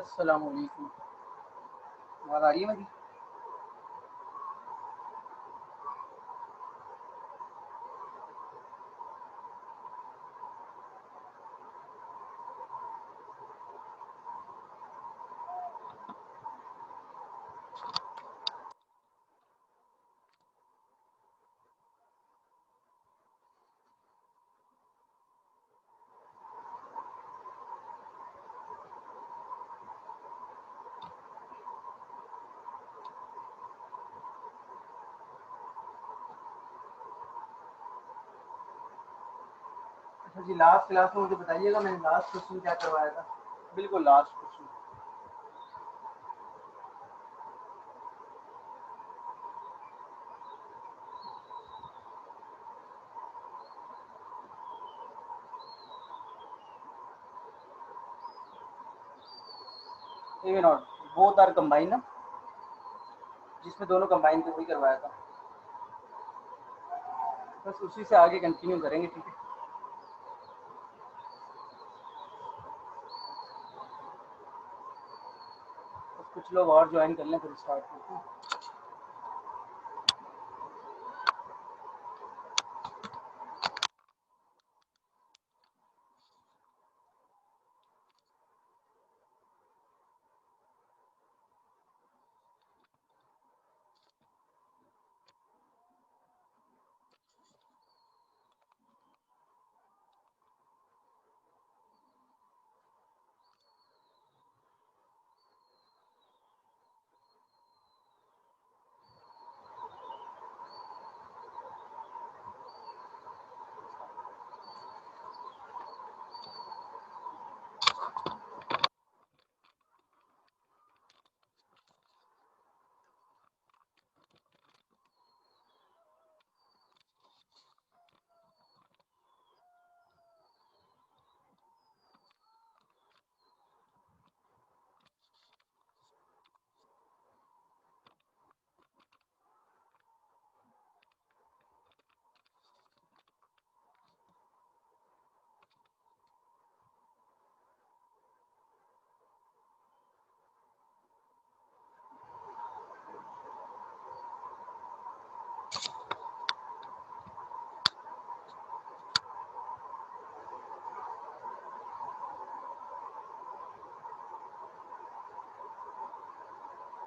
अस्सलाम वालेकुम। आवाज़ आ रही है मेरी? अच्छा जी, लास्ट क्लास में मुझे बताइएगा मैंने लास्ट क्वेश्चन क्या करवाया था? बिल्कुल last question. A not both are combine ना, जिसमें दोनों कंबाइन थे वही करवाया था। बस उसी से आगे कंटिन्यू करेंगे, ठीक है? बस कुछ लोग और ज्वाइन कर लें फिर स्टार्ट करते हैं।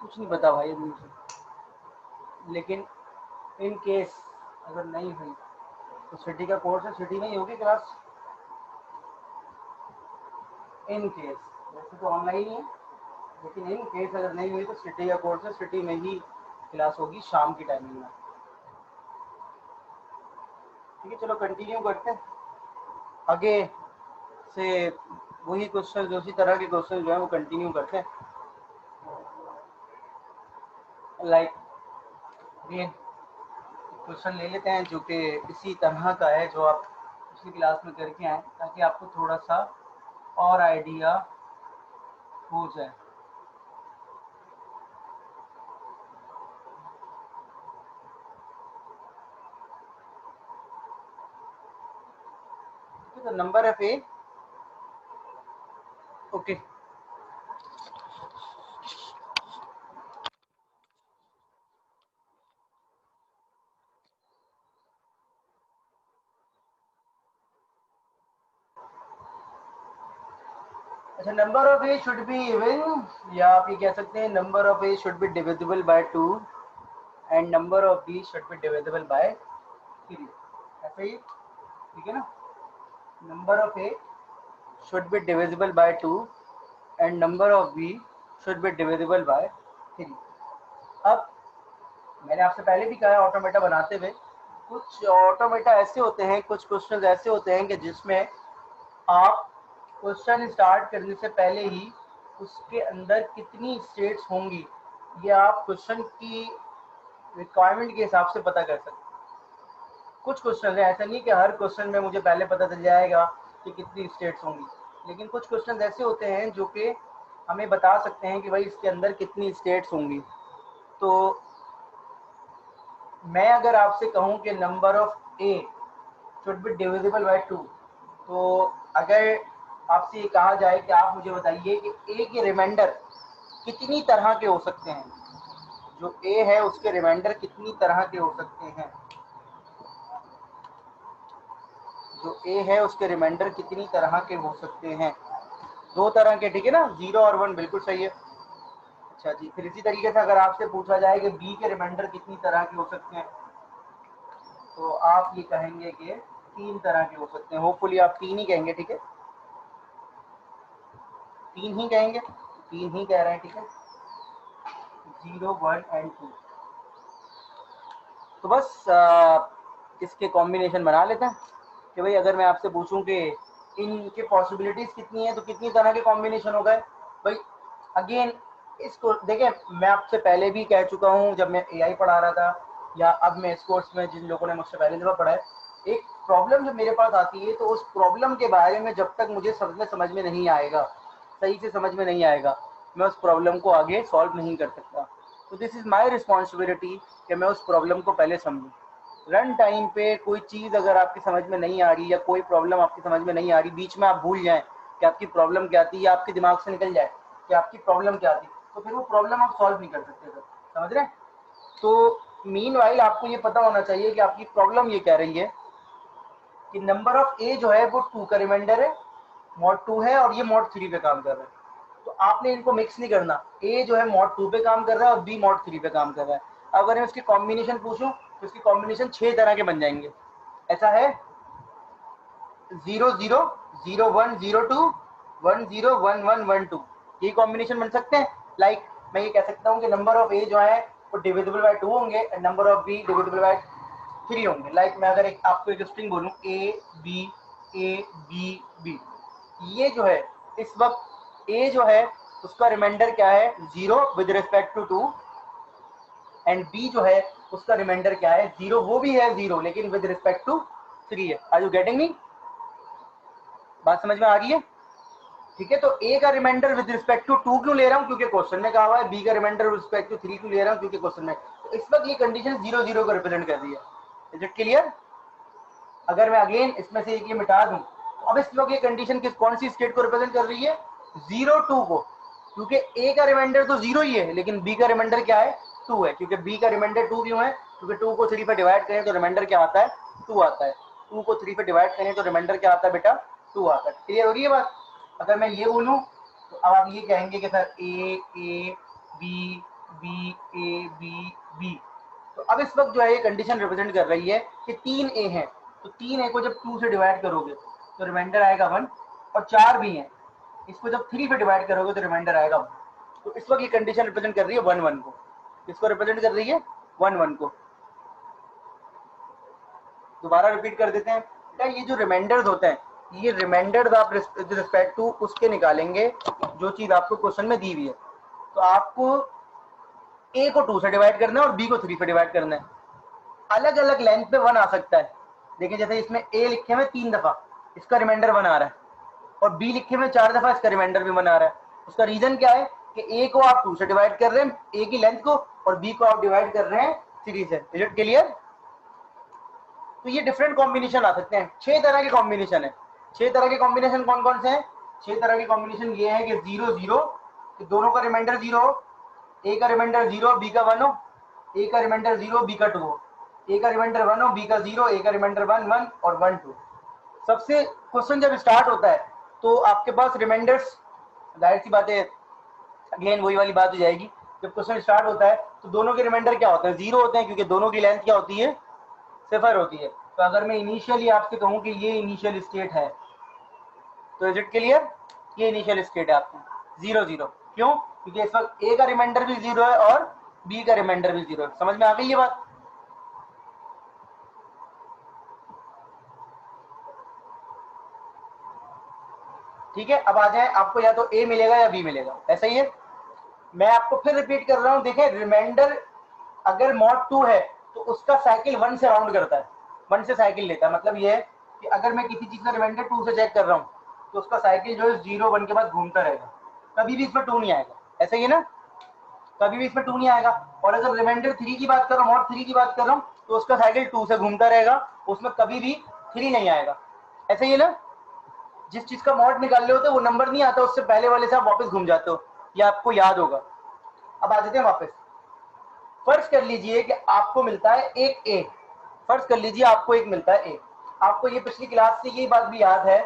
कुछ नहीं पता भाई अभी मुझे, लेकिन इन केस अगर नहीं हुई तो सिटी का कोर्स है, सिटी में ही होगी क्लास। इन केस वैसे तो ऑनलाइन ही है, लेकिन इन केस अगर नहीं हुई तो सिटी का कोर्स है, सिटी में ही क्लास होगी शाम की टाइमिंग में। ठीक है, चलो कंटिन्यू करते हैं आगे से। वही क्वेश्चन, उसी तरह के क्वेश्चन जो है वो कंटिन्यू करते हैं। लाइक ये क्वेश्चन ले लेते हैं जो कि इसी तरह का है जो आप पिछली क्लास में करके आए, ताकि आपको थोड़ा सा और आइडिया हो जाए। तो नंबर ऑफ ए, ओके। अच्छा, number of A should be even, या आप ये कह सकते हैं number of A should be divisible by 2 and number of B should be divisible by 3। ऐसा ही, ठीक है ना? Number of A should be divisible by 2 and number of b should be divisible by 3। अब मैंने आपसे पहले भी कहा है ऑटोमेटा बनाते हुए, कुछ ऑटोमेटा ऐसे होते हैं, कुछ क्वेश्चन ऐसे होते हैं कि जिसमें आप क्वेश्चन स्टार्ट करने से पहले ही उसके अंदर कितनी स्टेट्स होंगी ये आप क्वेश्चन की रिक्वायरमेंट के हिसाब से पता कर सकते हैं। कुछ क्वेश्चन है, ऐसा नहीं कि हर क्वेश्चन में मुझे पहले पता चल जाएगा कि कितनी स्टेट्स होंगी, लेकिन कुछ क्वेश्चन ऐसे होते हैं जो कि हमें बता सकते हैं कि भाई इसके अंदर कितनी स्टेट्स होंगी। तो मैं अगर आपसे कहूं कि number of A should be divisible by 2, तो अगर आपसे ये कहा जाए कि आप मुझे बताइए कि ए के रिमाइंडर कितनी तरह के हो सकते हैं, जो ए है उसके रिमाइंडर कितनी तरह के हो सकते हैं, जो ए है उसके रिमाइंडर कितनी तरह के हो सकते हैं, 2 तरह के, ठीक है ना, 0 और 1, बिल्कुल सही है। अच्छा जी, फिर इसी तरीके से अगर आपसे पूछा जाए कि बी के रिमाइंडर कितनी तरह के हो सकते हैं, तो आप ये कहेंगे कि 3 तरह के हो सकते हैं। होपफुली आप 3 ही कहेंगे, ठीक है, 3 ही कहेंगे, 3 ही कह रहे हैं, ठीक है, 0, 1 एंड 2। तो बस इसके कॉम्बिनेशन बना लेते हैं कि भाई अगर मैं आपसे पूछूं कि इनके पॉसिबिलिटीज कितनी है तो कितनी तरह के कॉम्बिनेशन हो गए भाई। अगेन इसको देखिए, मैं आपसे पहले भी कह चुका हूं जब मैं एआई पढ़ा रहा था, या अब मैं इस कोर्स में जिन लोगों ने मुझसे पहले दफा पढ़ा है, एक प्रॉब्लम जब मेरे पास आती है तो उस प्रॉब्लम के बारे में जब तक मुझे समझ में नहीं आएगा, सही से समझ में नहीं आएगा, मैं उस प्रॉब्लम को आगे सॉल्व नहीं कर सकता। तो दिस इज़ माई रिस्पॉन्सिबिलिटी कि मैं उस प्रॉब्लम को पहले समझूँ। रन टाइम पे कोई चीज़ अगर आपकी समझ में नहीं आ रही या कोई प्रॉब्लम आपकी समझ में नहीं आ रही, बीच में आप भूल जाएं कि आपकी प्रॉब्लम क्या थी, या आपके दिमाग से निकल जाए कि आपकी प्रॉब्लम क्या थी, तो फिर वो प्रॉब्लम आप सॉल्व नहीं कर सकते सर, समझ रहे हैं। तो मीनवाइल आपको ये पता होना चाहिए कि आपकी प्रॉब्लम ये कह रही है कि नंबर ऑफ ए जो है वो 2 का रिमाइंडर है, मॉड 2 है, और ये मॉड 3 पे काम कर रहा है। तो आपने इनको मिक्स नहीं करना, ए जो है मॉड 2 पे काम कर रहा है और बी मॉड 3 पे काम कर रहा है। अगर मैं उसकी कॉम्बिनेशन पूछूं तो उसकी कॉम्बिनेशन 6 तरह के बन जाएंगे। ऐसा है 0 0 0 1 0 2 1 0 1 1 1 2, ये कॉम्बिनेशन बन सकते हैं। लाइक मैं ये कह सकता हूँ कि नंबर ऑफ ए जो है वो डिविजिबल बाय 2 होंगे and number of B divisible by 3 होंगे। लाइक मैं अगर आपको एक स्ट्रिंग बोलूँ ए बी बी, ये जो है इस वक्त ए जो है उसका रिमाइंडर क्या है 0 with respect to 2, and B जो है उसका रिमाइंडर क्या है 0, वो भी है 0 लेकिन विद रिस्पेक्ट टू 3 है। Are you getting me? बात समझ में आ रही है? ठीक है, तो ए का रिमाइंडर विद रिस्पेक्ट टू 2 क्यों ले रहा हूँ, क्योंकि क्वेश्चन में कहा हुआ है। बी का रिमाइंडर विद रिस्पेक्ट टू 3 क्यों ले रहा हूँ, क्योंकि क्वेश्चन में। तो इस वक्त ये कंडीशन 0 0 को रिप्रेजेंट कर रही है। Is it clear? अगर मैं अगेन इसमें से एक ये मिटा दूं, तो अब इस वक्त ये कंडीशन कौन सी स्टेट को रिप्रेजेंट कर रही है 0 2 को, क्योंकि ए का रिमाइंडर तो 0 ही है लेकिन बी का रिमाइंडर क्या है 2 है। क्योंकि बी का रिमाइंडर 2 क्यों है, क्योंकि 2 को 3 पे डिवाइड करें तो रिमाइंडर क्या आता है 2 आता है। 2 को 3 पे डिवाइड करें तो रिमाइंडर क्या आता है बेटा 2 आता है। क्लियर हो रही है बात? अगर मैं ये बोलूं तो अब आप ये कहेंगे कि sir A B B A B B. तो अब इस वक्त जो है ये कंडीशन रिप्रेजेंट कर रही है कि 3 ए हैं, तो 3 ए को जब 2 से डिवाइड करोगे तो रिमाइंडर आएगा 1, और 4 बी हैं, इसको जब 3 पे डिवाइड करोगे तो रिमाइंडर आएगा 1। तो इस वक्त ये कंडीशन रिप्रेजेंट कर रही है 1 1 को। इसको रिप्रेजेंट कर रही है 1 1 को। दोबारा रिपीट कर देते हैं बेटा, ये जो रिमाइंडर्स होते हैं, ये रिमाइंडर्स आप रिस्पेक्ट टू उसके निकालेंगे जो चीज आपको क्वेश्चन में दी हुई है। तो आपको ए को 2 से डिवाइड करना है और बी को 3 पे डिवाइड करना है। अलग अलग लेंथ पे 1 आ सकता है। देखिए जैसे इसमें ए लिखे हुए 3 दफा, इसका रिमाइंडर 1 आ रहा है, और बी लिखे हुए 4 दफा, इसका रिमाइंडर भी 1 आ रहा है। उसका रीजन क्या है कि ए को आप 2 से डिवाइड कर रहे हैं ए की लेंथ को, और बी को आप डिवाइड कर रहे हैं 3 से। Is it clear? तो ये डिफरेंट कॉम्बिनेशन आ सकते हैं। 6 तरह के कॉम्बिनेशन है। 6 तरह के कॉम्बिनेशन कौन कौन से हैं? 6 तरह के कॉम्बिनेशन ये है कि 0 0, कि दोनों का रिमाइंडर 0 हो, ए का रिमाइंडर 0 बी का 1 हो, ए का रिमाइंडर 0 बी का 2 हो, ए का रिमाइंडर 1 हो बी का 0, ए का रिमाइंडर 1 1 और 1 2। सबसे क्वेश्चन जब स्टार्ट होता है तो आपके पास रिमाइंडर्स, जाहिर सी बात है अगेन वही वाली बात हो जाएगी, जब क्वेश्चन स्टार्ट होता है तो दोनों के रिमाइंडर क्या होते हैं 0 होते हैं, क्योंकि दोनों की लेंथ क्या होती है 0 होती है। तो अगर मैं इनिशियली आपसे कहूं कि ये इनिशियल स्टेट है, तो इज इट क्लियर? ये इनिशियल स्टेट है आपकी 0 0। क्यों? क्योंकि इस वक्त ए का रिमाइंडर भी 0 है और बी का रिमाइंडर भी 0 है। समझ में आ गई ये बात? ठीक है, अब आ जाए, आपको या तो ए मिलेगा या बी मिलेगा, ऐसा ही है। मैं आपको फिर रिपीट कर रहा हूं, देखें रिमाइंडर अगर मॉड 2 है तो उसका साइकिल 1 से राउंड करता है, 1 से साइकिल लेता है। मतलब ये है कि अगर मैं किसी चीज का रिमाइंडर 2 से चेक कर रहा हूं तो उसका साइकिल जो है 0 1 के बाद घूमता रहेगा, कभी भी इसमें 2 नहीं आएगा। ऐसा ही है ना? कभी भी इसमें 2 नहीं आएगा। और अगर रिमाइंडर 3 की बात कर रहा हूँ, मॉड 3 की बात कर रहा हूँ, तो उसका साइकिल 2 से घूमता रहेगा, उसमें कभी भी 3 नहीं आएगा। ऐसा ही है ना? जिस चीज का मॉड निकाल रहे होते हो वो नंबर नहीं आता, उससे पहले वाले से आप वापस घूम जाते हो, ये आपको याद होगा। अब आ जाते हैं वापस। फर्ज कर लीजिए कि आपको मिलता है एक ए, फर्ज कर लीजिए आपको एक मिलता है ए। आपको ये पिछली क्लास से ये बात भी याद है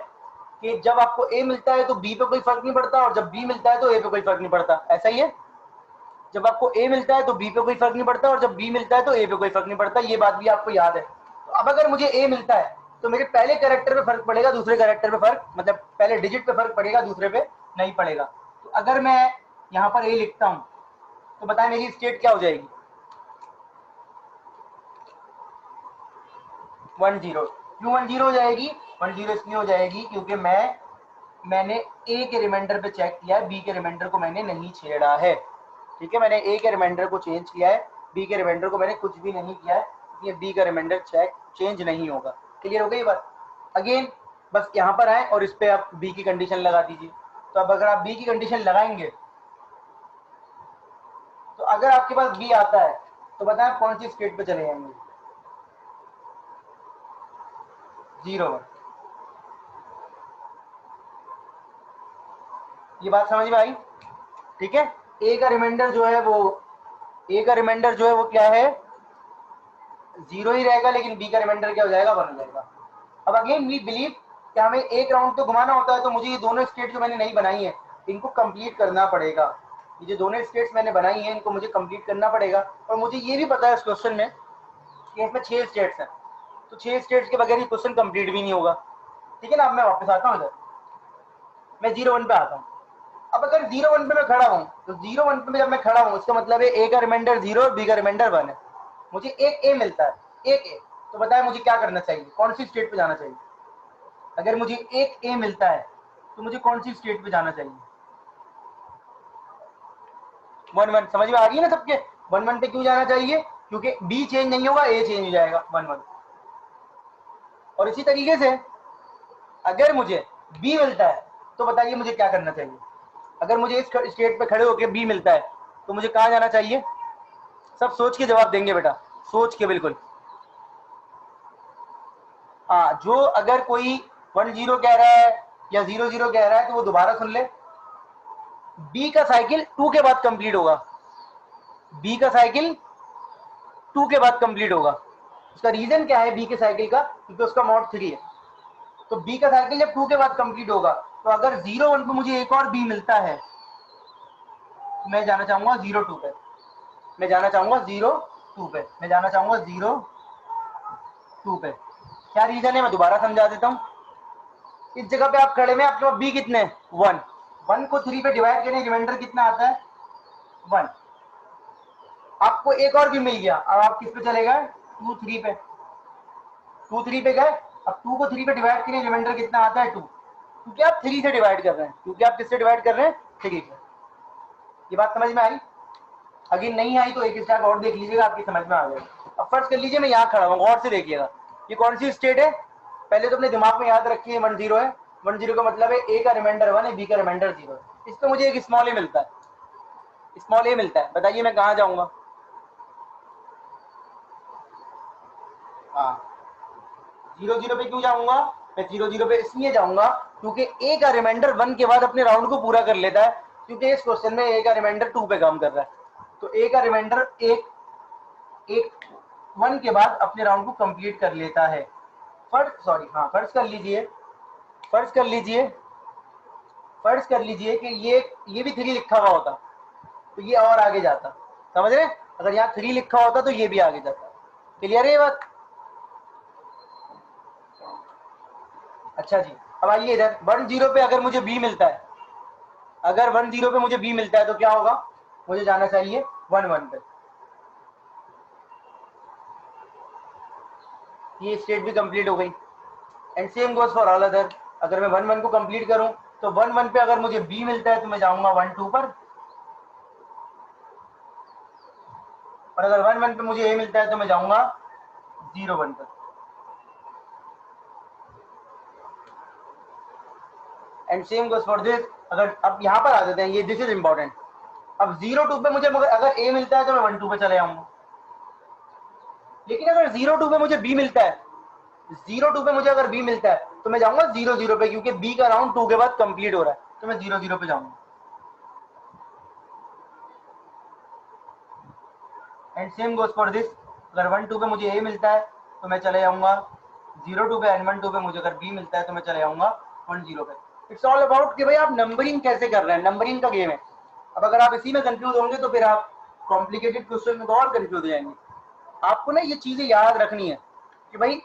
कि जब आपको ए मिलता है तो बी पे कोई फर्क नहीं पड़ता, और जब बी मिलता है तो ए पे कोई फर्क नहीं पड़ता, ऐसा ही है। जब आपको ए मिलता है तो बी पे कोई फर्क नहीं पड़ता, और जब बी मिलता है तो ए पे कोई फर्क नहीं पड़ता, ये बात भी आपको याद है। तो अब अगर मुझे ए मिलता है तो मेरे पहले कैरेक्टर पे फर्क पड़ेगा, दूसरे कैरेक्टर पे फर्क, मतलब पहले डिजिट पे फर्क पड़ेगा, दूसरे पे नहीं पड़ेगा। तो अगर मैं यहाँ पर ए लिखता हूँ तो बताएं मेरी स्टेट क्या हो जाएगी? 10। क्यों 10 हो जाएगी? 10 इसलिए हो जाएगी क्योंकि मैंने ए के रिमाइंडर पे चेक किया है, बी के रिमाइंडर को मैंने नहीं छेड़ा है। ठीक है, मैंने ए के रिमाइंडर को चेंज किया है, बी के रिमाइंडर को मैंने कुछ भी नहीं किया है, ये बी का रिमाइंडर चेंज नहीं होगा। क्लियर हो गई बात? अगेन बस यहाँ पर आए और इस पे आप बी की कंडीशन लगा दीजिए। तो अब अगर आप बी की कंडीशन लगाएंगे तो अगर आपके पास बी आता है तो बताएं कौन सी स्टेट पे चले जाएंगे? 0 1। ये बात समझ में आई? ठीक है, ए का रिमाइंडर जो है वो क्या है? 0 ही रहेगा, लेकिन बी का रिमाइंडर क्या हो जाएगा? 1 हो जाएगा। अब अगेन वी बिलीव कि हमें एक राउंड तो घुमाना होता है, तो मुझे ये दोनों स्टेट जो मैंने नहीं बनाई है इनको कंप्लीट करना पड़ेगा। ये जो दोनों स्टेट्स मैंने बनाई हैं इनको मुझे कंप्लीट करना पड़ेगा, और मुझे ये भी पता है इस क्वेश्चन में कि इसमें 6 स्टेट्स हैं, तो 6 स्टेट्स के बगैर ये क्वेश्चन कंप्लीट भी नहीं होगा। ठीक है ना? अब मैं वापस आता हूँ इधर, मैं 0 1 पे आता हूँ। अब अगर 0 1 पे मैं खड़ा हूँ तो 0 1 पे जब मैं खड़ा हूँ इसका मतलब है ए का रिमाइंडर 0 और बी का रिमाइंडर 1 है, मुझे एक ए मिलता है, एक ए। तो बताएं मुझे क्या करना चाहिए, कौन सी स्टेट पे जाना चाहिए? अगर मुझे एक ए मिलता है तो मुझे कौन सी स्टेट पे जाना चाहिए? 1 1। समझ में आ रही है ना सबके? 1 1 पे क्यों जाना चाहिए? क्योंकि बी चेंज नहीं होगा, ए चेंज हो जाएगा 1 1। और इसी तरीके से अगर मुझे बी मिलता है तो बताइए मुझे क्या करना चाहिए? अगर मुझे इस स्टेट पे खड़े होकर बी मिलता है तो मुझे कहाँ जाना चाहिए? सब सोच के जवाब देंगे बेटा, सोच के बिल्कुल। हाँ, जो अगर कोई 1 0 कह रहा है या 0 0 कह रहा है तो वो दोबारा सुन ले। बी का साइकिल 2 के बाद कंप्लीट होगा, बी का साइकिल 2 के बाद कंप्लीट होगा। उसका रीजन क्या है बी के साइकिल का? क्योंकि उसका मॉड 3 है। तो बी का साइकिल जब 2 के बाद कंप्लीट होगा तो अगर 0 1 पे मुझे एक और बी मिलता है तो मैं जाना चाहूंगा 0 2 पे, मैं जाना चाहूंगा 0 2 पे, मैं जाना चाहूंगा 0 2 पे। क्या रीजन है मैं दोबारा समझा देता हूँ। इस जगह पे आप खड़े में, आपके पास बी कितने? 1 1 को 3 पे डिवाइड करने रिमाइंडर कितना आता है? 1। आपको एक और भी मिल गया, अब आप किस पे चले गए? 2 3 पे, 2 3 पे गए। अब 2 को 3 पे डिवाइड करने रिमाइंडर कितना आता है? 2, क्योंकि आप 3 से डिवाइड कर रहे हैं, क्योंकि आप किससे डिवाइड कर रहे हैं? 3 से। ये बात समझ में आई? अगर नहीं आई तो एक स्टेप और देख लीजिएगा, आपकी समझ में आ जाएगा। अब फर्स्ट कर लीजिए मैं यहाँ खड़ा हूँ, गौर से देखिएगा ये कौन सी स्टेट है? पहले तो अपने दिमाग में याद रखिए 1 0 है, 1 0 का मतलब है ए का रिमाइंडर 1 है, बी का रिमाइंडर 0 है। इस पर मुझे एक स्मॉल ए मिलता है, स्मॉल ए मिलता है, बताइए मैं कहाँ जाऊंगा? हाँ, 0 0 पे क्यों जाऊंगा? मैं 0 0 पे इसलिए जाऊंगा क्योंकि ए का रिमाइंडर 1 के बाद अपने राउंड को पूरा कर लेता है, क्योंकि इस क्वेश्चन में ए का रिमाइंडर 2 पे काम कर रहा है। तो ए का रिमाइंडर एक 1 के बाद अपने राउंड को कंप्लीट कर लेता है। फर्ज कर लीजिए, फर्ज कर लीजिए, फर्ज कर लीजिए कि ये भी 3 लिखा हुआ होता तो ये और आगे जाता। समझ रहे? अगर यहाँ 3 लिखा होता तो ये भी आगे जाता। क्लियर है ये बात? अच्छा जी, अब आइए इधर 1 0 पे अगर मुझे बी मिलता है, अगर 1 0 पे मुझे बी मिलता है तो क्या होगा? मुझे जाना चाहिए 1 1 पे। ये स्टेट भी कंप्लीट हो गई। And same goes for all other. अगर मैं 1 1 को कंप्लीट करूं तो 1 1 पे अगर मुझे बी मिलता है तो मैं जाऊंगा 1 2 पर, और अगर 1 1 पे मुझे ए मिलता है तो मैं जाऊंगा 0 1 पर। And same goes for this. अगर अब यहाँ पर आ जाते हैं, ये दिस इज इंपॉर्टेंट। अब 0 2 पे मुझे अगर ए मिलता है तो मैं 1 2 पे चले जाऊंगा, लेकिन अगर 0 2 पे मुझे बी मिलता है, 0 2 पे मुझे अगर बी मिलता है तो मैं जाऊंगा 0 0 पे, क्योंकि बी का राउंड 2 के बाद कंप्लीट हो रहा है, तो मैं 0 0 पे जाऊंगा। And same goes for this, अगर 1 2 पे मुझे ए मिलता है तो मैं चले जाऊंगा 0 2 पे, एंड 1 2 पे मुझे अगर बी मिलता है तो मैं चले जाऊंगा 1 0 पे। इट्स ऑल अबाउट कि भाई आप नंबरिंग कैसे कर रहे हैं, नंबरिंग का गेम है। अब अगर आप इसी में कंफ्यूज होंगे तो फिर आप कॉम्प्लिकेटेड क्वेश्चन में तो और कंफ्यूज हो जाएंगे। आपको ना ये चीजें याद रखनी है कि भाई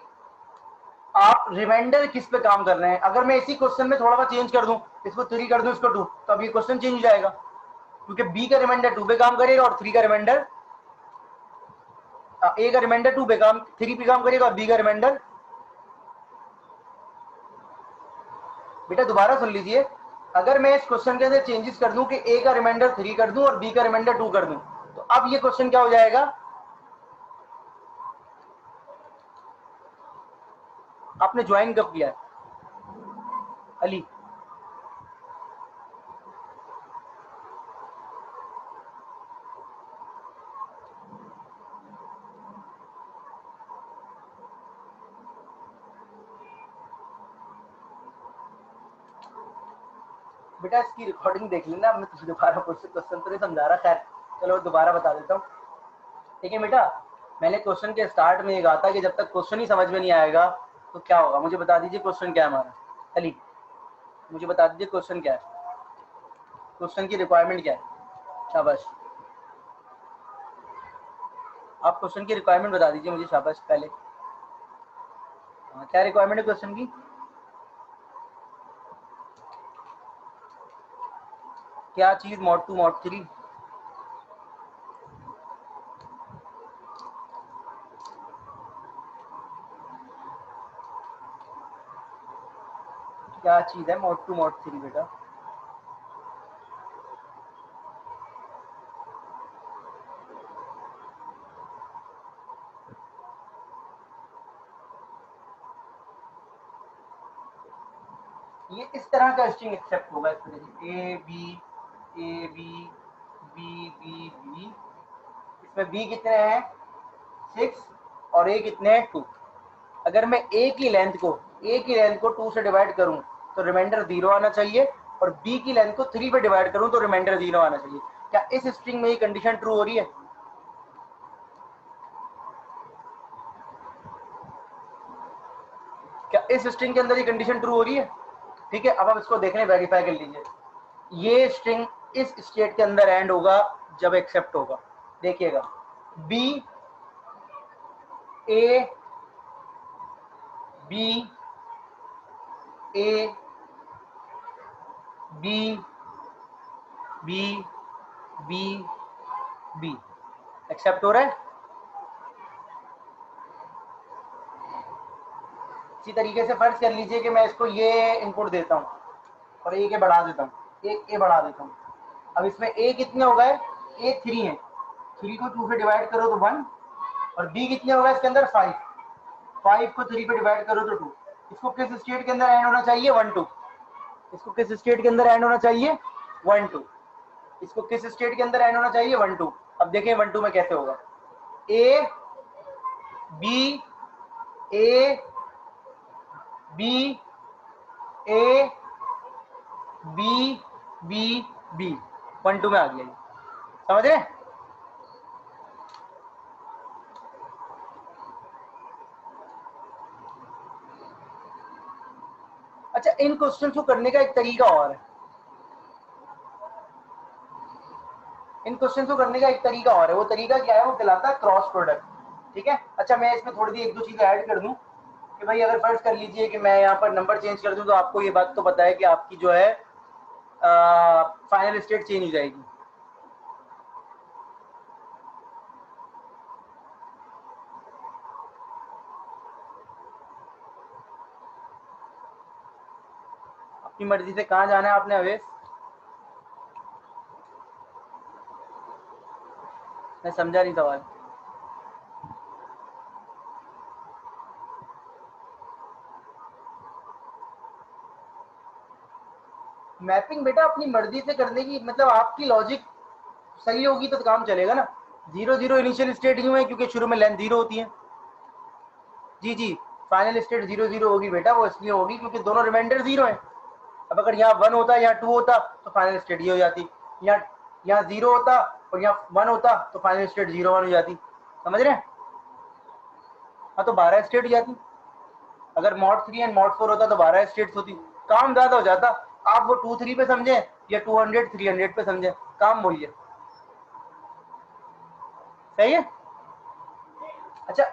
आप रिमाइंडर किस पे काम कर रहे हैं। अगर मैं इसी क्वेश्चन में थोड़ा सा चेंज कर दूं, इसको 3 कर दूं, इसको 2, तो अब ये क्वेश्चन चेंज हो जाएगा, क्योंकि बी का रिमाइंडर 2 पे काम करेगा और 3 का रिमाइंडर, ए का रिमाइंडर 2 पे काम 3 पे काम करेगा और बी का रिमाइंडर, बेटा दोबारा सुन लीजिए, अगर मैं इस क्वेश्चन के अंदर चेंजेस कर दूं कि ए का रिमाइंडर 3 कर दूं और बी का रिमाइंडर 2 कर दूं, तो अब ये क्वेश्चन क्या हो जाएगा, आपने ज्वाइन कब किया है अली? बेटा इसकी रिकॉर्डिंग देख लेना, मैं तुझे दोबारा क्वेश्चन तो नहीं समझा रहा, खैर चलो दोबारा बता देता हूँ। ठीक है बेटा, मैंने क्वेश्चन के स्टार्ट में ये कहा था कि जब तक क्वेश्चन ही समझ में नहीं आएगा तो क्या होगा। मुझे बता दीजिए क्वेश्चन क्या है हमारा अली, मुझे बता दीजिए क्वेश्चन क्या है, क्वेश्चन की रिक्वायरमेंट क्या है। शाबाश, आप क्वेश्चन की रिक्वायरमेंट बता दीजिए मुझे, शाबाश। पहले क्या रिक्वायरमेंट है क्वेश्चन की? क्या चीज mod 2 mod 3? क्या चीज है mod 2 mod 3 बेटा? ये इस तरह का स्ट्रिंग एक्सेप्ट होगा, इस तरह से A B B B B. इसमें बी कितने हैं 6 और ए कितने हैं 2। अगर मैं ए की लेंथ को 2 से डिवाइड करूं तो रिमाइंडर 0 आना चाहिए, और बी की लेंथ को 3 पे डिवाइड करूं तो रिमाइंडर 0 आना चाहिए। क्या इस स्ट्रिंग में ये कंडीशन ट्रू हो रही है? क्या इस स्ट्रिंग के अंदर ये कंडीशन ट्रू हो रही है? ठीक है, अब हम इसको देखने वेरीफाई कर लीजिए। ये स्ट्रिंग इस स्टेट के अंदर एंड होगा जब एक्सेप्ट होगा। देखिएगा B A B A B B B B accept हो रहा है। इसी तरीके से फर्ज कर लीजिए कि मैं इसको ये इनपुट देता हूँ और ए के बढ़ा देता हूँ, एक ए बढ़ा देता हूँ। अब इसमें ए कितने हो गए, ए 3 है, 3 को 2 से डिवाइड करो तो 1, और बी कितने हो गए इसके अंदर 5, 5 को 3 पे डिवाइड करो तो 2। इसको किस स्टेट के अंदर एंड होना चाहिए 1 2। इसको किस स्टेट के अंदर एंड होना चाहिए 1 2। इसको किस स्टेट के अंदर एंड होना चाहिए 1 2। अब देखें 1 2 में कैसे होगा, A B A B A B B B 1 2 में आ गया, समझ रहे? अच्छा, इन क्वेश्चन को करने का एक तरीका और है, इन क्वेश्चन को करने का एक तरीका और है। वो तरीका क्या है, वो कहलाता है क्रॉस प्रोडक्ट। ठीक है, अच्छा मैं इसमें थोड़ी सी एक दो चीजें ऐड कर दूं कि भाई अगर फर्ज कर लीजिए कि मैं यहाँ पर नंबर चेंज कर दूं तो आपको ये बात तो पता है कि आपकी जो है फाइनल स्टेट चेंज हो जाएगी। अपनी मर्जी से कहाँ जाना है आपने अवेश? मैं समझा नहीं सवाल। मैपिंग बेटा अपनी मर्जी से करने की, मतलब आपकी लॉजिक सही होगी तो काम चलेगा ना। 0 0 इनिशियल स्टेट यूं है क्योंकि शुरू में लेंथ 0 होती है। जी जी, फाइनल स्टेट 0 0 होगी बेटा, वो इसलिए होगी क्योंकि दोनों रिमाइंडर 0 है। अब अगर यहाँ 1 होता, यहाँ 2 होता तो फाइनल स्टेट ये हो जाती, यहाँ 0 होता और यहाँ 1 होता तो फाइनल स्टेट 0 1 हो जाती। समझ रहे हैं? हाँ, तो 12 स्टेट हो जाती। अगर मॉड 3 एंड मॉड 4 होता तो 12 स्टेट्स होती, काम ज्यादा हो जाता। आप वो 2 3 पे समझे या 200 300 पे समझे, काम वही है। सही है? अच्छा,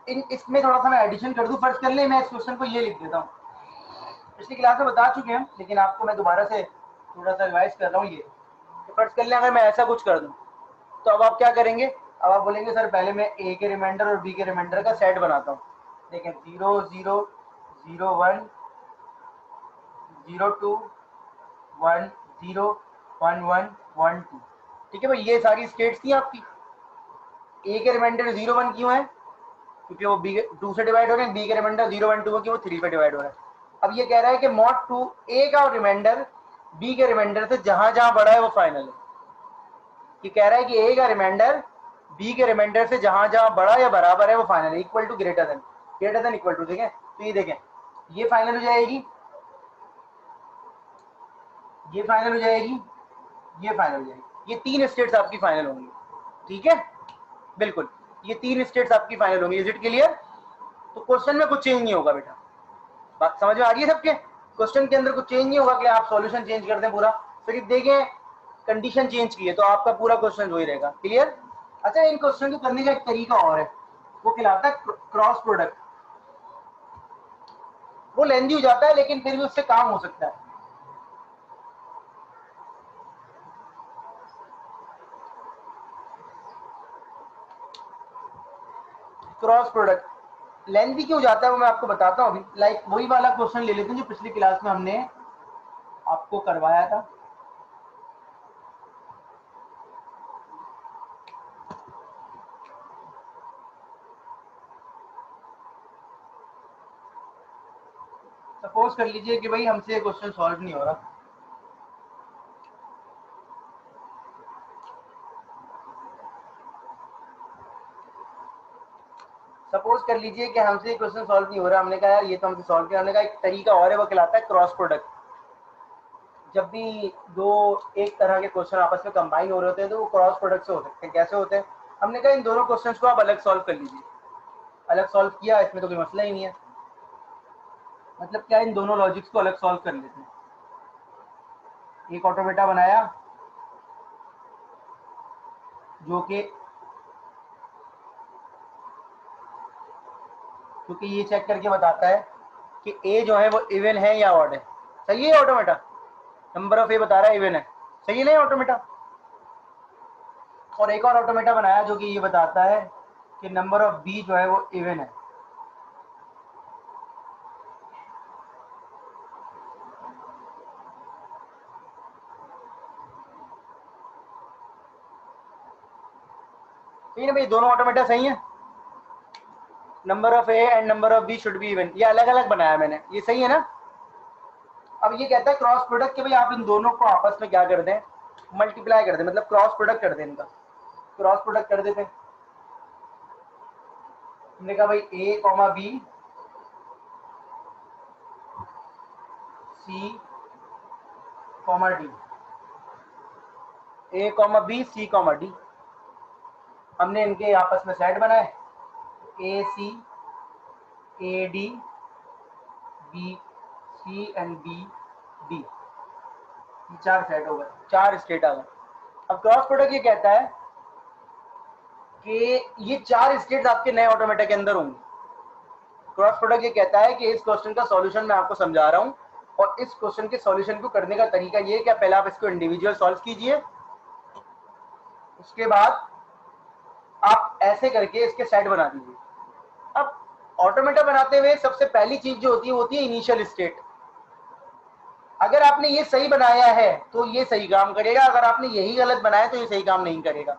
इन इसमें थोड़ा सा मैं एडिशन कर दूं। फर्स्ट कर ले, मैं इस क्वेश्चन को ये लिख देता हूँ, पिछली क्लास में बता चुके हैं लेकिन आपको मैं दोबारा से थोड़ा सा रिवाइज कर रहा हूँ। ये तो फर्स्ट कर ले, अगर मैं ऐसा कुछ कर दूं तो अब आप क्या करेंगे? अब आप बोलेंगे सर पहले मैं ए के रिमाइंडर और बी के रिमाइंडर का सेट बनाता हूँ। देखें 0 0 0 1 0 2 1 0 1 1 1 2। ठीक है भाई, ये सारी स्टेट्स थी आपकी। ए के रिमाइंडर 0 1 क्यों है? क्योंकि वो बी 2 से डिवाइड हो रहे हैं। बी के रिमाइंडर 0 1 2 क्यों? 3 पे डिवाइड हो रहा है। अब ये कह रहा है कि मॉड 2 ए का रिमाइंडर बी के रिमाइंडर से जहां जहां बड़ा है वो फाइनल है। ये कह रहा है कि ए का रिमाइंडर बी के रिमाइंडर से जहां जहां बड़ा या बराबर है वो फाइनल है, equal to greater than equal to. ठीक है, तो ये देखें, ये फाइनल हो जाएगी, ये फाइनल हो जाएगी, ये फाइनल हो जाएगी। ये 3 स्टेट्स आपकी फाइनल होंगी। ठीक है, बिल्कुल, ये 3 स्टेट्स आपकी फाइनल होंगी। Is it clear? तो क्वेश्चन में कुछ चेंज नहीं होगा बेटा। बात समझ में आ रही है सबके? क्वेश्चन के अंदर कुछ चेंज नहीं होगा कि आप सॉल्यूशन चेंज कर दें पूरा। सिर्फ देखें कंडीशन चेंज की है तो आपका पूरा क्वेश्चन वही रहेगा। क्लियर? अच्छा, इन क्वेश्चन को करने का एक तरीका और है, वो कहलाता है क्रॉस प्रोडक्ट। वो लेंदी हो जाता है लेकिन फिर भी उससे काम हो सकता है। क्रॉस प्रोडक्ट लेंदी क्यों जाता है वो मैं आपको बताता हूँ अभी। लाइक वही वाला क्वेश्चन ले लेते हैं जो पिछली क्लास में हमने आपको करवाया था। सपोज कर लीजिए कि भाई हमसे क्वेश्चन सॉल्व नहीं हो रहा। सपोज कर लीजिए कि हमसे क्वेश्चन सॉल्व नहीं हो रहा। हमने कहा यार ये तो हमसे सॉल्व किया। हमने कहा एक तरीका और है, वो कहलाता है क्रॉस प्रोडक्ट। जब भी दो एक तरह के क्वेश्चन आपस में कंबाइन हो रहे होते हैं तो वो क्रॉस प्रोडक्ट से हो सकते हैं। कैसे होते हैं? हमने कहा इन दोनों क्वेश्चंस को आप अलग सॉल्व कर लीजिए। अलग सॉल्व किया, इसमें तो कोई मसला ही नहीं है। मतलब क्या, इन दोनों लॉजिक्स को अलग सॉल्व कर लेते हैं। एक ऑटोमेटा बनाया जो कि ये चेक करके बताता है कि ए जो है वो इवन है या ऑड है। सही है ऑटोमेटा? नंबर ऑफ ए बता रहा है इवन है। सही है नहीं ऑटोमेटा? और एक और ऑटोमेटा बनाया जो कि ये बताता है कि नंबर ऑफ बी जो है वो इवन है। ठीक है भाई, दोनों ऑटोमेटा सही है। Number of A and number of B should be even, ये अलग अलग बनाया मैंने, ये सही है ना? अब ये कहता है क्रॉस प्रोडक्ट कि भाई आप इन दोनों को आपस में क्या कर दें, मल्टीप्लाई कर दें, मतलब क्रॉस प्रोडक्ट कर दें इनका। क्रॉस प्रोडक्ट कर देते हैं। हमने कहा भाई A comma B C comma D, A comma B C comma D. हमने इनके आपस में सेट बनाए, A C A D B C and B D. 4 set हो गए, 4 स्टेट आ गए। अब क्रॉस प्रोडक्ट ये कहता है कि ये 4 स्टेट आपके नए ऑटोमेटा के अंदर होंगे। क्रॉस प्रोडक्ट ये कहता है कि इस क्वेश्चन का सॉल्यूशन मैं आपको समझा रहा हूँ और इस क्वेश्चन के सॉल्यूशन को करने का तरीका ये है कि पहले आप इसको इंडिविजुअल सॉल्व कीजिए, उसके बाद आप ऐसे करके इसके सेट बना दीजिए। अब ऑटोमेटा बनाते हुए सबसे पहली चीज जो होती है इनिशियल स्टेट। अगर आपने ये सही बनाया है तो ये सही काम करेगा, अगर आपने यही गलत बनाया तो ये सही काम नहीं करेगा।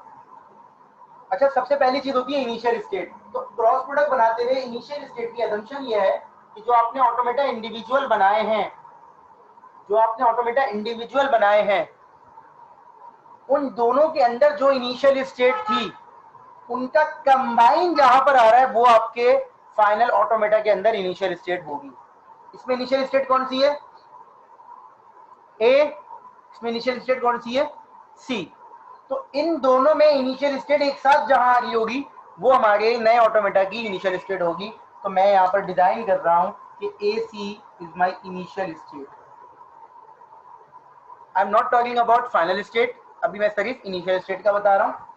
अच्छा, सबसे पहली चीज होती है इनिशियल स्टेट। तो क्रॉस प्रोडक्ट बनाते हुए इनिशियल स्टेट की असम्पशन ये है कि जो आपने ऑटोमेटा इंडिविजुअल बनाए हैं, जो आपने ऑटोमेटा इंडिविजुअल बनाए हैं, उन दोनों के अंदर जो इनिशियल स्टेट थी उनका कंबाइन जहां पर आ रहा है वो आपके फाइनल ऑटोमेटा के अंदर इनिशियल स्टेट होगी। इसमें इनिशियल स्टेट कौन सी है? ए। इसमें इनिशियल स्टेट कौन सी है? सी। तो इन दोनों में इनिशियल स्टेट एक साथ जहां आ रही होगी वो हमारे नए ऑटोमेटा की इनिशियल स्टेट होगी। तो मैं यहां पर डिजाइन कर रहा हूं कि A C is my initial state. I am not talking about final state, अभी मैं सिर्फ इनिशियल स्टेट का बता रहा हूं।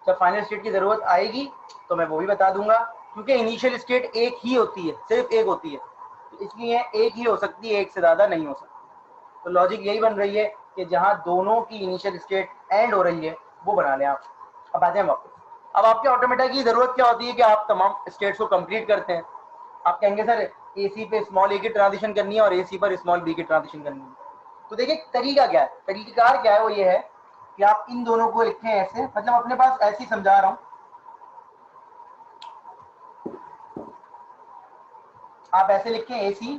जब फाइनल स्टेट की जरूरत आएगी तो मैं वो भी बता दूंगा, क्योंकि इनिशियल स्टेट एक ही होती है, सिर्फ एक होती है, तो इसलिए एक ही हो सकती है, एक से ज्यादा नहीं हो सकती। तो लॉजिक यही बन रही है कि जहां दोनों की इनिशियल स्टेट एंड हो रही है वो बना लें आप। अब आते हैं वापस। अब आपके ऑटोमेटा की जरूरत क्या होती है कि आप तमाम स्टेट्स को कंप्लीट करते हैं। आप कहेंगे सर एसी पे स्मॉल ए की ट्रांजिशन करनी है और एसी पर स्मॉल बी की ट्रांजिशन करनी है। तो देखिए तरीका क्या है, तरीकाकार क्या है, वो ये है कि आप इन दोनों को लिखें ऐसे, मतलब अपने पास ऐसे ही समझा रहा हूं। आप ऐसे लिखें एसी,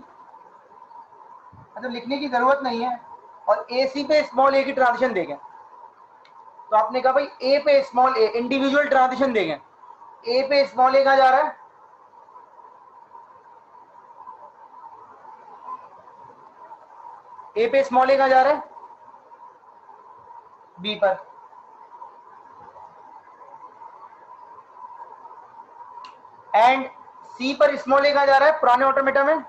मतलब लिखने की जरूरत नहीं है, और एसी पे स्मॉल ए की ट्रांजिशन देखें। तो आपने कहा भाई ए पे स्मॉल ए, इंडिविजुअल ट्रांजिशन देखें। ए पे स्मॉल ए कहां जा रहा है? ए पे स्मॉल ए कहां जा रहा है? बी पर। एंड सी पर स्मॉल ए कहां जा रहा है पुराने ऑटोमेटा में?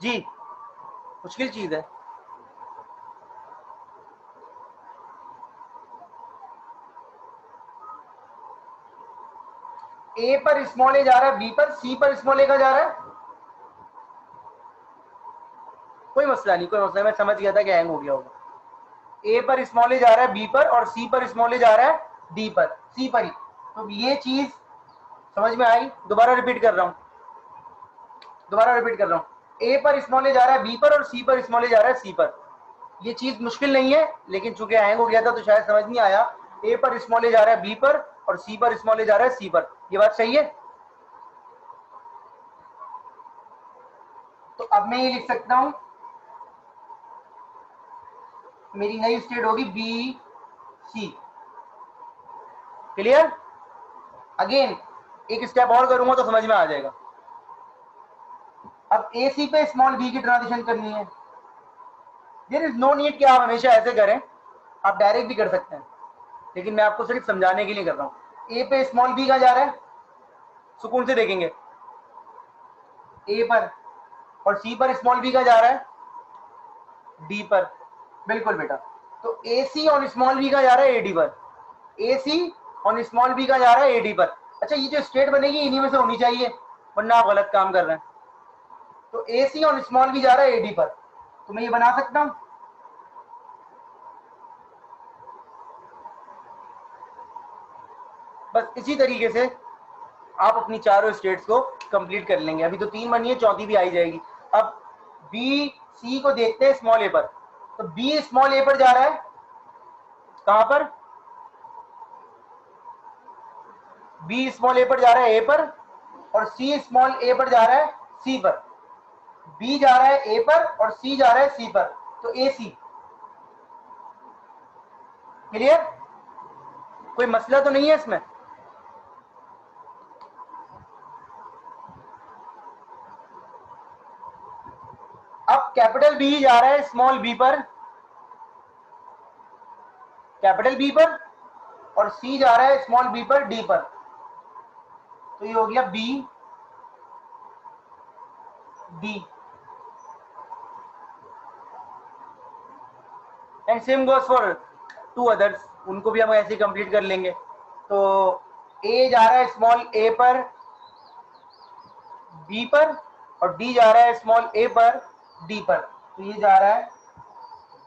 जी, मुश्किल चीज है। ए पर स्मॉल ए जा रहा है बी पर, सी पर स्मॉल ए कहां जा रहा है? कोई मसला नहीं, कोई मसला, मैं समझ गया था कि हैंग हो गया होगा। ए पर स्मॉल ए जा रहा है बी पर, और सी पर स्मॉल ए जा रहा है डी पर, सी पर ही। तो ये चीज समझ में आई? दोबारा रिपीट कर रहा हूं, दोबारा रिपीट कर रहा हूं। ए पर स्मॉल ए जा रहा है बी पर, और सी पर स्मॉल ए जा रहा है सी पर। ये चीज मुश्किल नहीं है, लेकिन चूंकि हैंग हो गया था तो शायद समझ नहीं आया। ए पर स्मॉल ए जा रहा है बी पर, और सी पर स्मॉल ए जा रहा है सी पर। ये बात सही है? तो अब मैं ये लिख सकता हूं, मेरी नई स्टेट होगी बी सी। क्लियर? अगेन एक स्टेप और करूंगा तो समझ में आ जाएगा। अब ए सी पे स्मॉल बी की ट्रांजिशन करनी है। देयर इज नो नीड कि आप हमेशा ऐसे करें, आप डायरेक्ट भी कर सकते हैं, लेकिन मैं आपको सिर्फ समझाने के लिए कर रहा हूं। ए पे स्मॉल बी कहां जा रहा है? सुकून से देखेंगे, ए पर, और सी पर स्मॉल बी कहां जा रहा है? डी पर। बिल्कुल बेटा। तो ए सी और स्मॉल बी का जा रहा है एडी पर, ए सी और स्मॉल बी का जा रहा है एडी पर। अच्छा, ये जो स्टेट बनेगी इन्हीं में से होनी चाहिए, वरना आप गलत काम कर रहे हैं। तो ए सी और स्मॉल बी जा रहा है एडी पर, तो मैं ये बना सकता हूं। बस इसी तरीके से आप अपनी चारों स्टेट्स को कंप्लीट कर लेंगे। अभी तो 3 बनी है, चौथी भी आई जाएगी। अब बी सी को देखते हैं स्मॉल ए पर। तो बी स्मॉल ए पर जा रहा है, कहां पर? बी स्मॉल ए पर जा रहा है ए पर, और सी स्मॉल ए पर जा रहा है सी पर। बी जा रहा है ए पर और सी जा रहा है सी पर, तो ए सी। क्लियर? कोई मसला तो नहीं है इसमें? अब कैपिटल बी जा रहा है स्मॉल बी पर, कैपिटल बी पर, और सी जा रहा है स्मॉल बी पर डी पर। तो ये हो गया B D. And same goes for 2 others, उनको भी हम ऐसे कंप्लीट कर लेंगे। तो ए जा रहा है स्मॉल ए पर बी पर, और डी जा रहा है स्मॉल ए पर डी पर, तो ये जा रहा है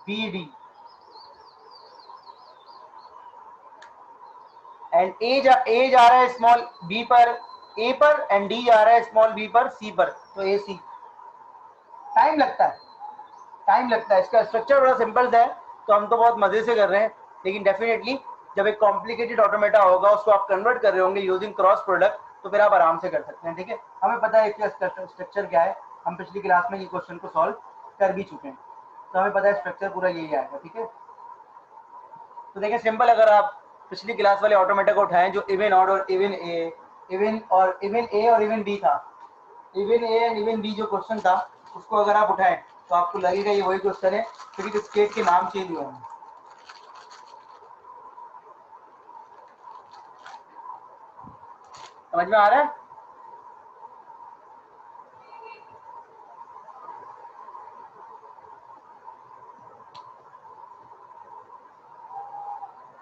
बी डी। एंड ए जा रहा है स्मॉल बी पर ए पर, एंड डी जा रहा है स्मॉल बी पर सी पर, तो ए सी। टाइम लगता है, टाइम लगता है। इसका स्ट्रक्चर बड़ा सिंपल है, तो हम तो बहुत मजे से कर रहे हैं, लेकिन डेफिनेटली जब एक कॉम्प्लिकेटेड ऑटोमेटा होगा उसको आप कन्वर्ट कर रहे होंगे यूजिंग क्रॉस प्रोडक्ट, तो फिर आप आराम से कर सकते हैं। ठीक है, हमें पता है इसका स्ट्रक्चर क्या है, हम पिछली क्लास में ये क्वेश्चन को सॉल्व कर भी चुके हैं। तो हमें पता है स्ट्रक्चर पूरा यही आएगा, ठीक है। तो देखिए सिंपल, अगर आप पिछली क्लास वाले ऑटोमेटा को उठाएं जो इवन ऑड और इवन ए, इवन ए और इवन बी था, even A and even be जो क्वेश्चन था, उसको अगर आप उठाएं तो आपको लगेगा ये वही क्वेश्चन है, क्योंकि स्टेट के नाम चेंज हुए हैं। समझ में आ रहा है?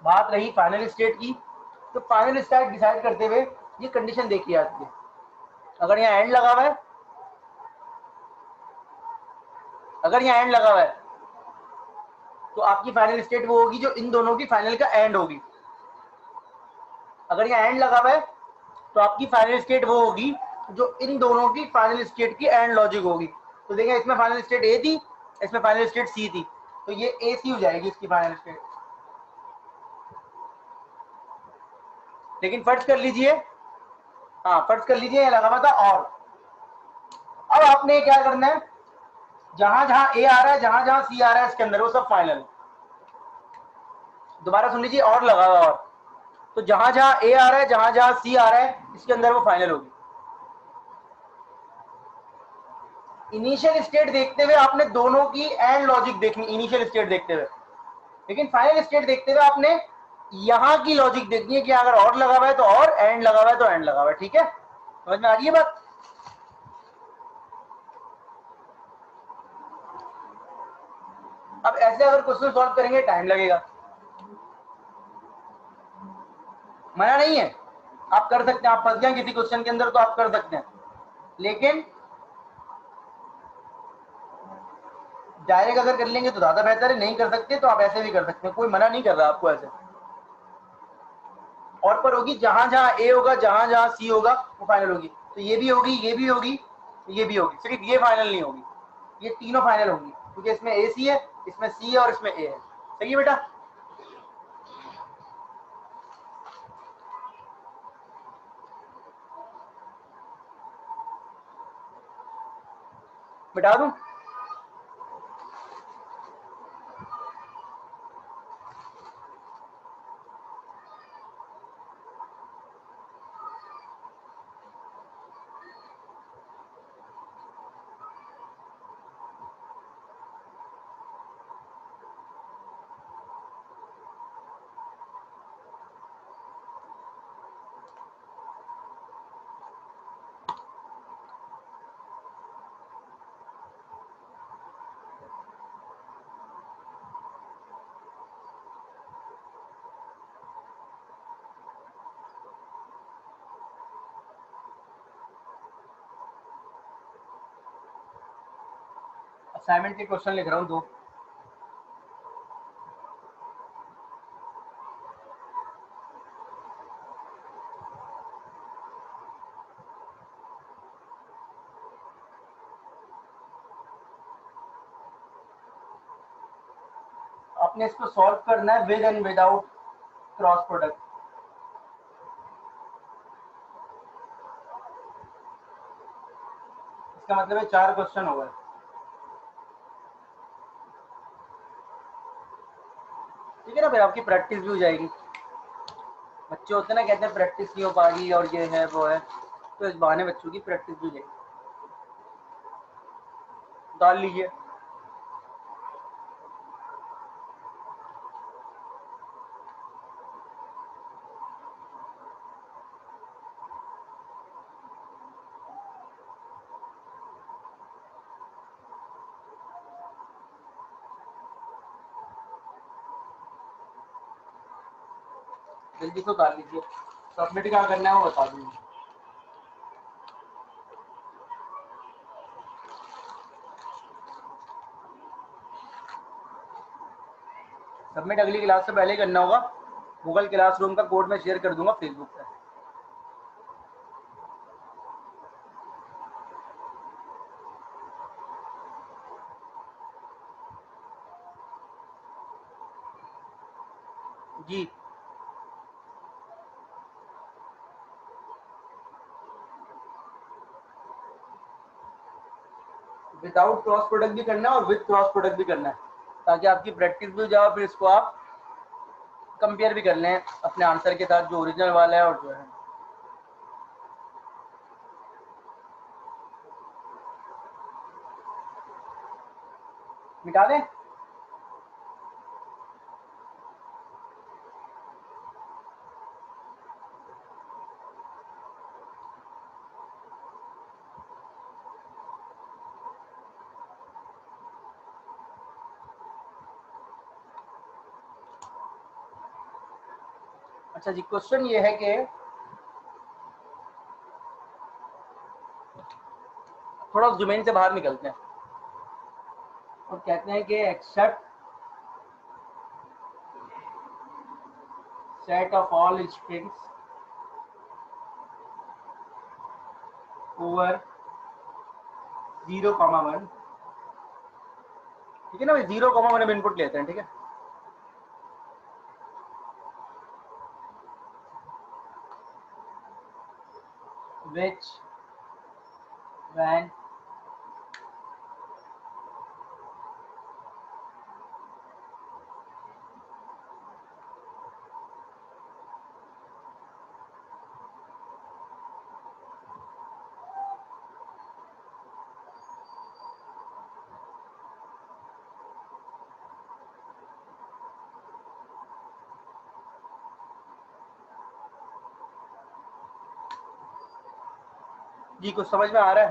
बात रही फाइनल स्टेट की, तो फाइनल स्टेट डिसाइड करते हुए ये कंडीशन देखी जाती है। अगर यहाँ एंड लगा हुआ है, अगर यहाँ एंड लगा हुआ है तो आपकी फाइनल स्टेट वो होगी जो इन दोनों की फाइनल का एंड होगी। अगर यहाँ एंड लगा हुआ है तो आपकी फाइनल स्टेट वो होगी जो इन दोनों की फाइनल स्टेट की एंड लॉजिक होगी। तो देखिए इसमें फाइनल स्टेट ए थी, इसमें फाइनल स्टेट सी थी, तो ये ए सी हो जाएगी इसकी फाइनल स्टेट। लेकिन फर्ज कर लीजिए, हाँ फर्ज कर लीजिए ये लगा हुआ था और, अब आपने क्या करना है, जहां जहां ए आ रहा है, जहां जहां सी आ रहा है इसके अंदर वो सब फाइनल। दोबारा सुन लीजिए, और लगा हुआ और, तो जहां जहां ए आ रहा है, जहां जहां सी आ रहा है इसके अंदर वो फाइनल होगी। इनिशियल स्टेट देखते हुए आपने दोनों की एंड लॉजिक देखनी, इनिशियल स्टेट देखते हुए। लेकिन फाइनल स्टेट देखते हुए आपने यहां की लॉजिक देखनी है कि अगर और लगा हुआ है तो और, एंड लगा हुआ है तो एंड लगा हुआ है, ठीक है। समझ में आ रही है बात? अब ऐसे अगर क्वेश्चन सॉल्व करेंगे टाइम लगेगा, मना नहीं है, आप कर सकते हैं, आप फंस गए किसी क्वेश्चन के अंदर तो आप कर सकते हैं, लेकिन डायरेक्ट अगर कर लेंगे तो ज्यादा बेहतर है, नहीं कर सकते तो आप ऐसे भी कर सकते हैं, कोई मना नहीं कर रहा आपको ऐसे। और पर होगी जहां जहां ए होगा, जहां जहां सी होगा वो फाइनल होगी। तो ये भी होगी, ये भी होगी, ये भी होगी, सिर्फ ये फाइनल नहीं होगी, ये तीनों फाइनल होंगी, क्योंकि इसमें ए सी है, इसमें सी है और इसमें ए है। सही है बेटा? बता दूं? असाइनमेंट के क्वेश्चन लिख रहा हूँ दो। आपने इसको सॉल्व करना है with and without cross product. इसका मतलब है 4 क्वेश्चन हो गए, ठीक है ना। फिर आपकी प्रैक्टिस भी हो जाएगी। बच्चे होते हैं ना, कहते हैं प्रैक्टिस नहीं हो पा रही और ये है वो है, तो इस बहाने बच्चों की प्रैक्टिस भी हो जाएगी। डाल लीजिए। जल्दी से डाल लीजिए, सबमिट क्या करना है वो बता दूंगी। सबमिट अगली क्लास से पहले करना होगा। गूगल क्लासरूम का कोड मैं शेयर कर दूंगा फेसबुक पे। जी विदाउट क्रॉस प्रोडक्ट भी करना है और विद क्रॉस प्रोडक्ट भी करना है, ताकि आपकी प्रैक्टिस भी हो जाए, फिर इसको आप कंपेयर भी कर लें अपने आंसर के साथ जो ओरिजिनल वाला है और जो है। मिटा दें? अच्छा जी, क्वेश्चन ये है कि थोड़ा डोमेन से बाहर निकलते हैं और कहते हैं कि accept set of all strings over 0,1। ठीक है ना भाई, 0,1 हम इनपुट लेते हैं, ठीक है। which when जी कुछ समझ में आ रहा है?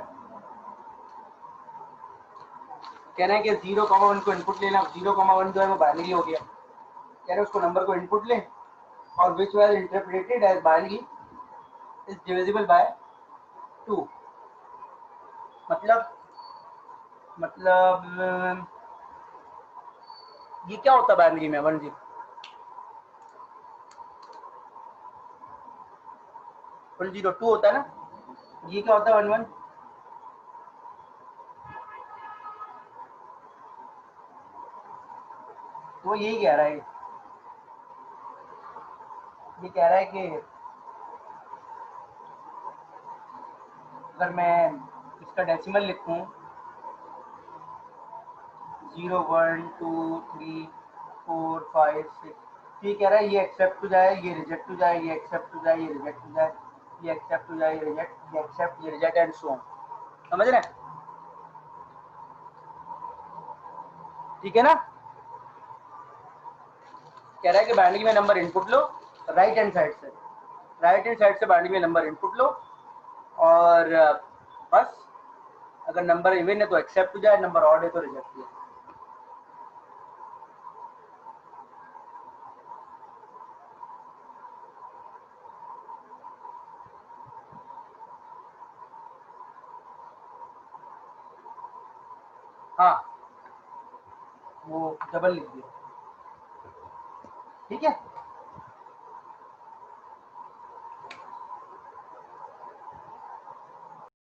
कह रहे हैं कि 0,1 को इनपुट लेना, 0,1 जो है वो बाइनरी हो गया, कह रहे हैं उसको नंबर को इनपुट लें और which was interpreted as binary is divisible by 2। मतलब ये क्या होता है बाइनरी में? 1 0 1 0 2 होता है ना, ये क्या होता है 1 1? तो यही कह रहा है, ये कह रहा है कि अगर मैं इसका डेसिमल लिखूं 0 1 2 3 4 5 6, ये कह रहा है ये एक्सेप्ट हो जाए, ये रिजेक्ट हो जाए, ये एक्सेप्ट हो जाए, ये रिजेक्ट हो जाए, ये एक्सेप्ट हो जाए, ये रिजेक्ट, ये एक्सेप्ट, ये रिजेक्ट एंड सो ऑन। समझ रहे हैं? ठीक है ना? कह रहा है कि बाइनरी में number input low right hand side से, राइट हैंड साइड से बाइनरी में नंबर इनपुट लो और बस अगर नंबर इवन है तो एक्सेप्ट हो जाए, नंबर ऑड है तो रिजेक्ट हो जाए। हाँ वो डबल लिख दिया, ठीक है।